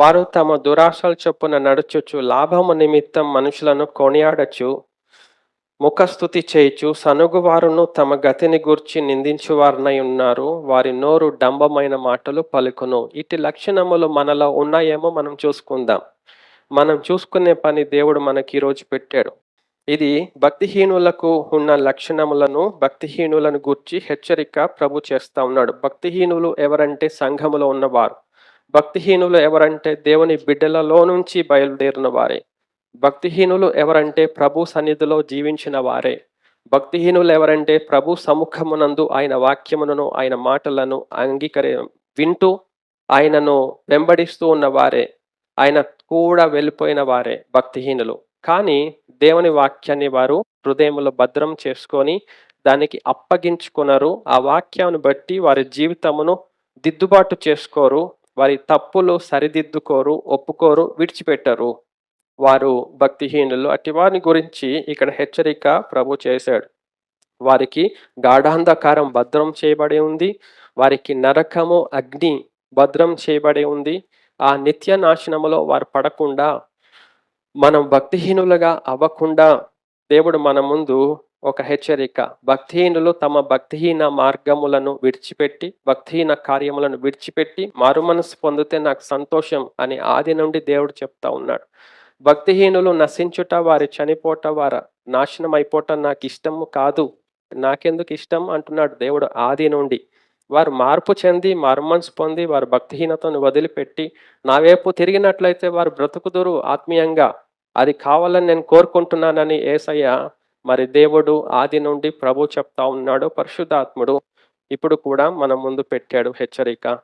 వారు తమ దురాశల చొప్పున నడుచుచు లాభము నిమిత్తం మనుషులను కొనియాడచు ముఖస్తుతి చేయుచు సనుగువారును తమ గతిని గూర్చి నిందించువారనై ఉన్నారు. వారి నోరు డంబమైన మాటలు పలుకును. ఇట్టి లక్షణములు మనలో ఉన్నాయేమో మనం చూసుకుందాం. మనం చూసుకునే పని దేవుడు మనకి ఈరోజు పెట్టాడు. ఇది భక్తిహీనులకు ఉన్న లక్షణములను, భక్తిహీనులను గూర్చి హెచ్చరిక ప్రభు చేస్తా ఉన్నాడు. భక్తిహీనులు ఎవరంటే సంఘములో ఉన్నవారు. భక్తిహీనులు ఎవరంటే దేవుని బిడ్డలలో నుంచి బయలుదేరిన వారే. భక్తిహీనులు ఎవరంటే ప్రభు సన్నిధిలో జీవించిన వారే. భక్తిహీనులు ఎవరంటే ప్రభు సముఖమునందు ఆయన వాక్యములను, ఆయన మాటలను వింటూ ఆయనను వెంబడిస్తూ ఉన్న వారే. ఆయన కూడా వెళ్ళిపోయిన వారే భక్తిహీనులు. కానీ దేవుని వాక్యాన్ని వారు హృదయములో భద్రం చేసుకొని దానికి అప్పగించుకున్నారు. ఆ వాక్యాన్ని బట్టి వారి జీవితమును దిద్దుబాటు చేసుకోరు. వారి తప్పులు సరిదిద్దుకోరు, ఒప్పుకోరు, విడిచిపెట్టరు. వారు భక్తిహీనులు. అట్టి వారిని గురించి ఇక్కడ హెచ్చరిక ప్రభు చేశాడు. వారికి గాఢాంధకారం భద్రం చేయబడి ఉంది. వారికి నరకము, అగ్ని భద్రం చేయబడి ఉంది. ఆ నిత్య నాశనములో వారు పడకుండా, మనం భక్తిహీనులుగా అవ్వకుండా దేవుడు మన ముందు ఒక హెచ్చరిక. భక్తిహీనులు తమ భక్తిహీన మార్గములను విడిచిపెట్టి, భక్తిహీన కార్యములను విడిచిపెట్టి మారుమనసు పొందితే నాకు సంతోషం అని ఆది నుండి దేవుడు చెప్తా ఉన్నాడు. భక్తిహీనులు నశించుట, వారి చనిపోట, వారు నాశనం అయిపోట నాకు ఇష్టము కాదు, నాకెందుకు ఇష్టం అంటున్నాడు దేవుడు ఆది నుండి. వారు మార్పు చెంది మారుమనసు పొంది వారు భక్తిహీనతను వదిలిపెట్టి నా వైపు తిరిగినట్లయితే వారు బ్రతుకుదురు ఆత్మీయంగా. అది కావాలని నేను కోరుకుంటున్నానని యేసయ్య మరి దేవుడు ఆది నుండి ప్రభు చెప్తా ఉన్నాడు. పరిశుద్ధాత్ముడు ఇప్పుడు కూడా మన ముందు పెట్టాడు హెచ్చరిక.